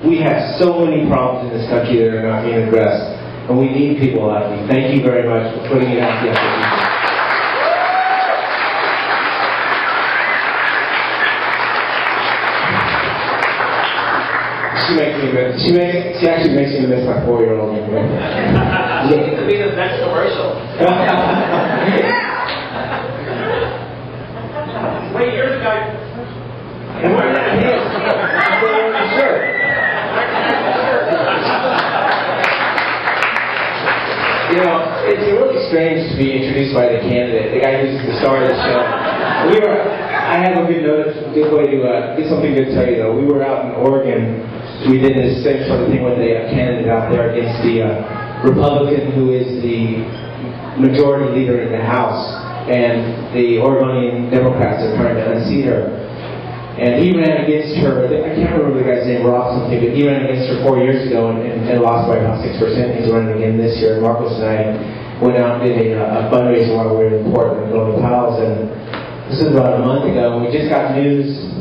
We have so many problems in this country that are not being addressed, and we need people like you. Thank you very much for putting it out there. She actually makes me miss my 4-year-old. It could be the next commercial. Wait, you're the guy. I'm wearing a shirt. You know, it's really strange to be introduced by the candidate, the guy who's the star of the show. I have a good way to get something good to tell you though. We were out in Oregon. We did this same sort of thing with a candidate out there against the Republican who is the majority leader in the House, and the Oregonian Democrats are trying to unseat her. And he ran against her, I can't remember the guy's name, Rob something, but he ran against her 4 years ago and lost by about 6%. He's running again this year. Marcos and I went out and did a fundraiser while we were in Portland, building tiles, and this was about a month ago. We just got news,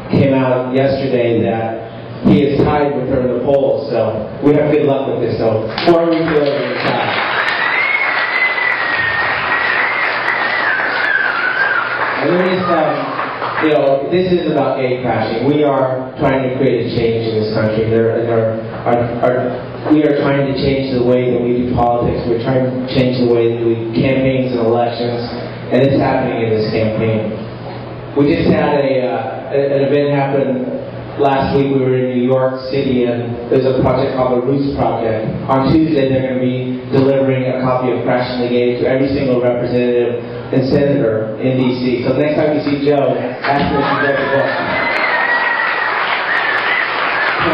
came out yesterday that he is tied with her in the polls, so we have good luck with this. So 4 weeks ago, we're tied. And then this is about gate crashing. We are trying to create a change in this country. We are trying to change the way that we do politics. We're trying to change the way that we do campaigns and elections, and it's happening in this campaign. We just had an event happen last week. We were in New York City, and there's a project called the Roots Project. On Tuesday, they're going to be delivering a copy of Crashing the Gate to every single representative and senator in D.C. So next time you see Joe, ask him if he's read the book. So,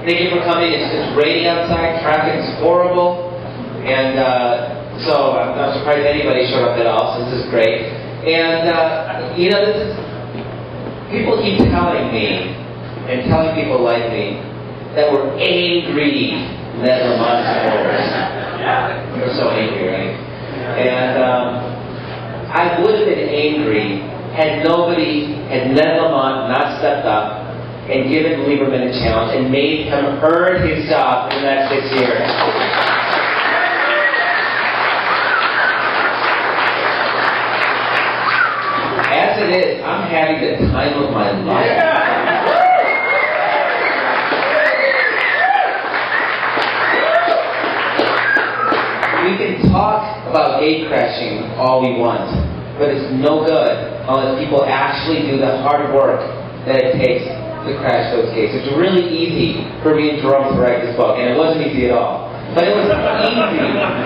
thank you for coming. It's raining outside. Traffic is horrible, and so I'm not surprised anybody showed up at all. So this is great. And people keep telling me and telling people like me that we're angry Ned Lamont supporters. We're so angry, right? And I would have been angry had Ned Lamont not stepped up and given Lieberman a challenge and made him earn his job in the next 6 years. As it is, I'm having the time of my life. We can talk about gate crashing all we want, but it's no good unless people actually do the hard work that it takes to crash those gates. It's really easy for me and Jerome to write this book, and it wasn't easy at all. But it was easy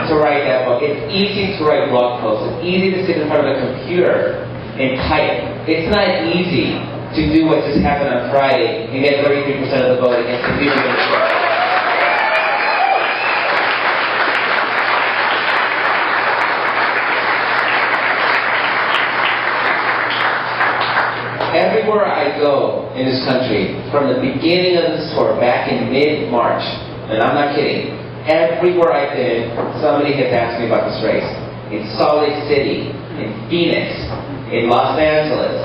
to write that book. It's easy to write blog posts. It's easy to sit in front of a computer and type. It's not easy to do what just happened on Friday and get 33% of the vote against the Lieberman. Everywhere I go in this country, from the beginning of this tour, back in mid-March, and I'm not kidding, everywhere I've been, somebody has asked me about this race. In Salt Lake City, in Phoenix, in Los Angeles,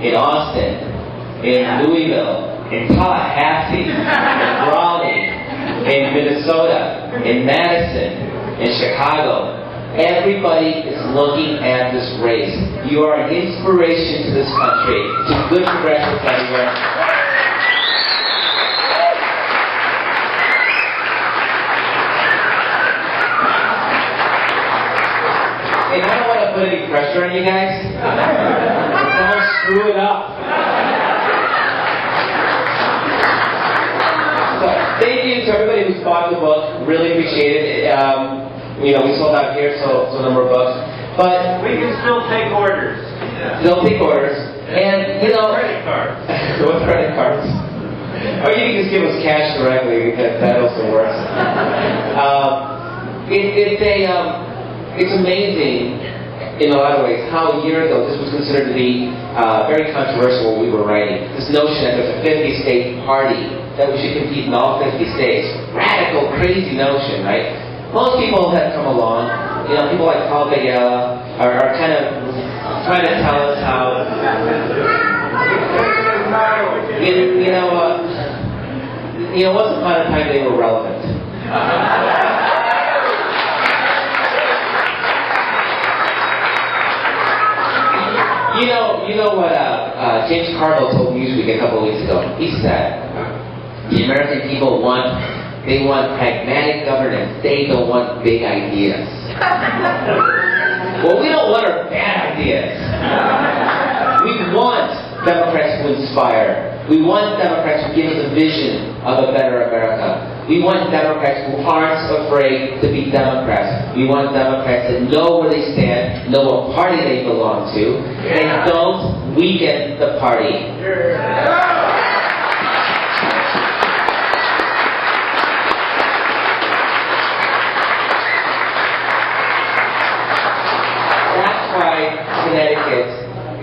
in Austin, in Louisville, in Tallahassee, in Raleigh, in Minnesota, in Madison, in Chicago. Everybody is looking at this race. You are an inspiration to this country, to good progressives everywhere. And I don't want to put any pressure on you guys. Don't screw it up. So, thank you to everybody who's bought the book. Really appreciate it. We sold out here, so a number of books. But we can still take orders. Still take orders. And, credit cards. With credit cards. Or you can just give us cash directly, because that also works. It's amazing, in a lot of ways, how a year ago this was considered to be very controversial when we were writing. This notion that there's a 50-state party, that we should compete in all 50 states. Radical, crazy notion, right? Most people have come along. People like Paul Begala are kind of trying to tell us how, once upon a time they were relevant. You know what James Carville told Newsweek a couple of weeks ago? He said, the American people want pragmatic governance. They don't want big ideas. Well, we don't want our bad ideas. We want Democrats to inspire. We want Democrats to give us a vision of a better America. We want Democrats who aren't afraid to be Democrats. We want Democrats that know where they stand, know what party they belong to, and don't weaken the party. That's why Connecticut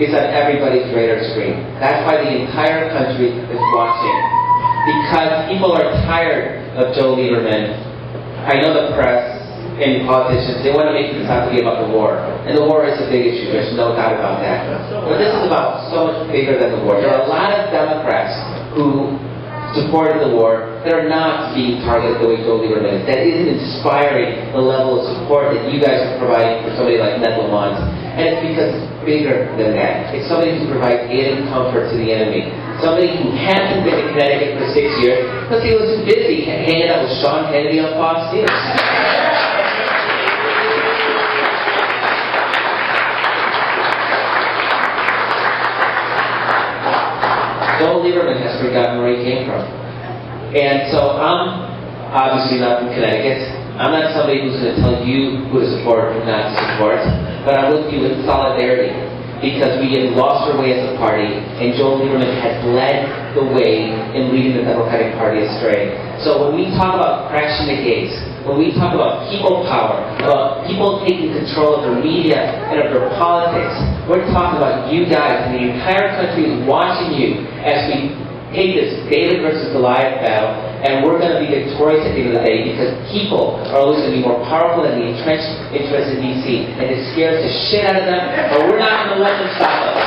is on everybody's radar screen. That's why the entire country is watching. Because people are tired of Joe Lieberman. I know the press and politicians, they want to make this out to be about the war. And the war is a big issue, there's no doubt about that. But this is about so much bigger than the war. There are a lot of Democrats who supported the war that are not being targeted the way Joe Lieberman is. That isn't inspiring the level of support that you guys are providing for somebody like Ned Lamont. And it's because it's bigger than that. It's somebody who provides aid and comfort to the enemy. Somebody who hasn't been in Connecticut for 6 years because he was too busy hanging out with Sean Kennedy on Fox News. Joe Lieberman has forgotten where he came from. And so I'm obviously not from Connecticut. I'm not somebody who's going to tell you who to support or not to support, but I'm with you in solidarity because we have lost our way as a party, and Joe Lieberman has led the way in leading the Democratic Party astray. So when we talk about crashing the gates, when we talk about people power, about people taking control of their media and of their politics, we're talking about you guys, and the entire country is watching you as we take this David versus Goliath battle, and we're going to be victorious at the end of the day because people are always going to be more powerful than the entrenched interests in D.C. and it scares the shit out of them, but we're not going to let them stop us.